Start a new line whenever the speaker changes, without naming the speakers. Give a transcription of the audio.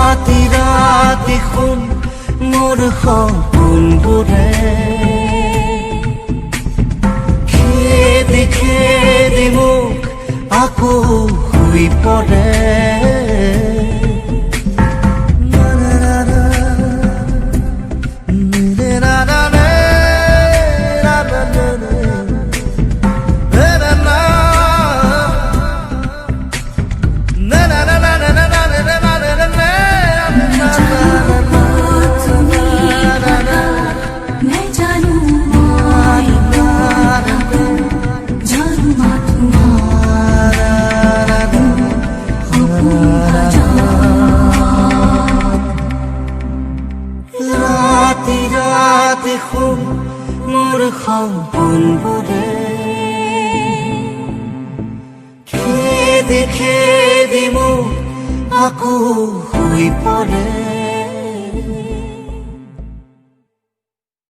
ৰাতি ৰাতি শুন মোৰ সপোনবোৰে খেদি খেদি মোক আকৌ শুই পৰে ৰাতি ৰাতি শুন মোৰ সপোনবোৰে খেদি খেদি মোক আকৌ শুই পৰে